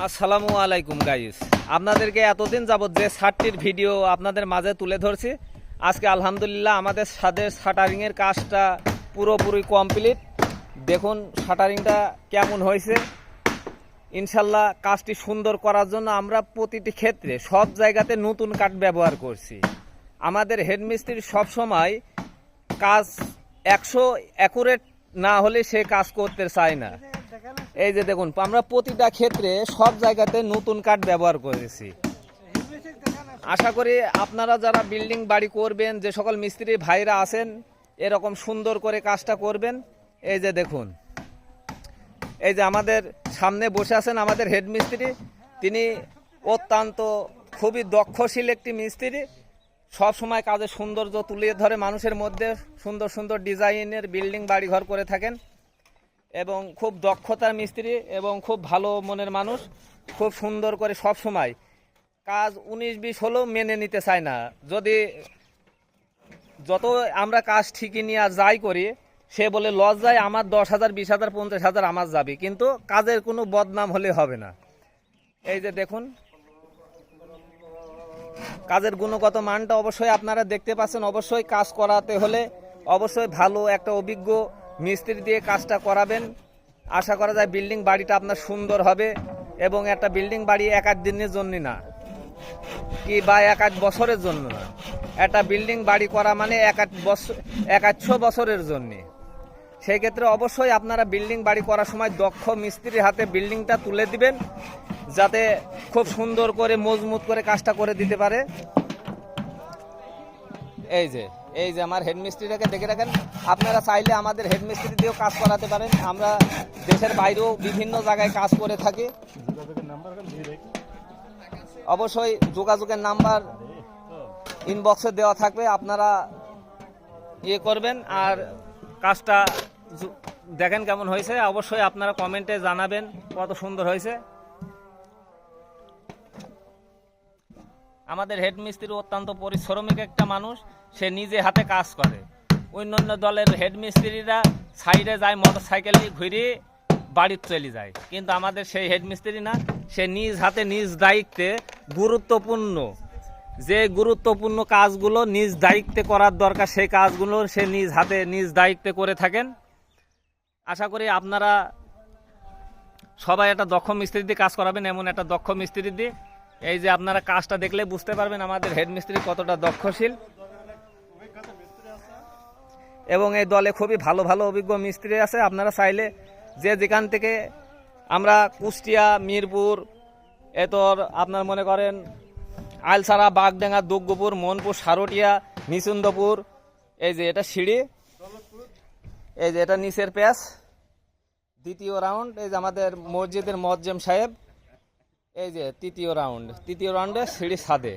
আসসালামু আলাইকুম গাইস, আপনাদেরকে এতদিন যাবত যে ছাদটির ভিডিও আপনাদের মাঝে তুলে ধরছি, আজকে আলহামদুলিল্লাহ আমাদের ছাদের শাটারিংয়ের কাজটা পুরোপুরি কমপ্লিট। দেখুন শাটারিংটা কেমন হয়েছে। ইনশাল্লাহ কাজটি সুন্দর করার জন্য আমরা প্রতিটি ক্ষেত্রে সব জায়গাতে নতুন কাঠ ব্যবহার করছি। আমাদের হেডমিস্ত্রি সবসময় কাজ 100 অ্যাকুরেট না হলে সে কাজ করতে চায় না। এই যে দেখুন, আমরা প্রতিটা ক্ষেত্রে সব জায়গাতে নতুন কাঠ ব্যবহার করেছি। আশা করি আপনারা যারা বিল্ডিং বাড়ি করবেন, যে সকল মিস্ত্রি ভাইরা আছেন, এরকম সুন্দর করে কাজটা করবেন। এই যে দেখুন, এই যে আমাদের সামনে বসে আছেন আমাদের হেড মিস্ত্রি, তিনি অত্যন্ত খুবই দক্ষশীল একটি মিস্ত্রি। সব সময় কাজের সৌন্দর্য তুলে ধরে মানুষের মধ্যে, সুন্দর সুন্দর ডিজাইনের বিল্ডিং বাড়িঘর করে থাকেন এবং খুব দক্ষতার মিস্ত্রি এবং খুব ভালো মনের মানুষ। খুব সুন্দর করে সব সময় কাজ 19-20 হলেও মেনে নিতে চায় না। যদি যত আমরা কাজ ঠিকই নিয়ে আর যাই করি, সে বলে লস যায় আমার 10,000, 20,000, 50,000 আমার যাবে, কিন্তু কাজের কোনো বদনাম হলে হবে না। এই যে দেখুন, কাজের গুণগত মানটা অবশ্যই আপনারা দেখতে পাচ্ছেন। অবশ্যই কাজ করাতে হলে অবশ্যই ভালো একটা অভিজ্ঞ মিস্ত্রি দিয়ে কাজটা করাবেন। আশা করা যায় বিল্ডিং বাড়িটা আপনার সুন্দর হবে। এবং একটা বিল্ডিং বাড়ি 1-8 দিনের জন্য না, কি বা 1-8 বছরের জন্য না। একটা বিল্ডিং বাড়ি করা মানে 1-800 বছরের জন্যে। সেই ক্ষেত্রে অবশ্যই আপনারা বিল্ডিং বাড়ি করার সময় দক্ষ মিস্ত্রির হাতে বিল্ডিংটা তুলে দিবেন, যাতে খুব সুন্দর করে মজবুত করে কাজটা করে দিতে পারে। এই যে আমার হেড মিস্ত্রিটাকে দেখে রাখেন। আপনারা চাইলে আমাদের হেড মিস্ত্রি দিয়েও কাজ করাতে পারেন। আমরা দেশের বাইরেও বিভিন্ন জায়গায় কাজ করে থাকি। অবশ্যই যোগাযোগের নাম্বার ইনবক্সে দেওয়া থাকবে, আপনারা ইয়ে করবেন। আর কাজটা দেখেন কেমন হয়েছে, অবশ্যই আপনারা কমেন্টে জানাবেন কত সুন্দর হয়েছে। আমাদের হেড মিস্ত্রি অত্যন্ত পরিশ্রমিক একটা মানুষ, সে নিজে হাতে কাজ করে। অন্যান্য দলের হেড মিস্ত্রিরা সাইডে যায় মোটর সাইকেল নিয়ে ঘুরে বাড়িতে চলে যায়, কিন্তু আমাদের সেই হেড মিস্ত্রি না, সে নিজ হাতে নিজ দায়িত্বে গুরুত্বপূর্ণ কাজগুলো নিজ দায়িত্বে করার দরকার, সেই কাজগুলো সে নিজ হাতে নিজ দায়িত্বে করে থাকেন। আশা করি আপনারা সবাই একটা দক্ষ মিস্ত্রি দিয়ে কাজ করাবেন, এমন একটা দক্ষ মিস্ত্রি দিয়ে। এই যে আপনারা কাজটা দেখলে বুঝতে পারবেন আমাদের হেড মিস্ত্রি কতটা দক্ষশীল। এবং এই দলে খুবই ভালো ভালো অভিজ্ঞ মিস্ত্রি আছে। আপনারা চাইলে যে যেখান থেকে, আমরা কুষ্টিয়া, মিরপুর, এতর আপনার মনে করেন আইলসারা, বাগডাঙ্গা, দুর্গপুর, মনপুর, সারটিয়া, নিচুন্দপুর। এই যে এটা সিঁড়ি, এই যে এটা নিচের প্যাচ, দ্বিতীয় রাউন্ড। এই যে আমাদের মসজিদের মোয়াজ্জেম সাহেব, এই যে তৃতীয় রাউন্ডে সিঁড়ি ছাদে।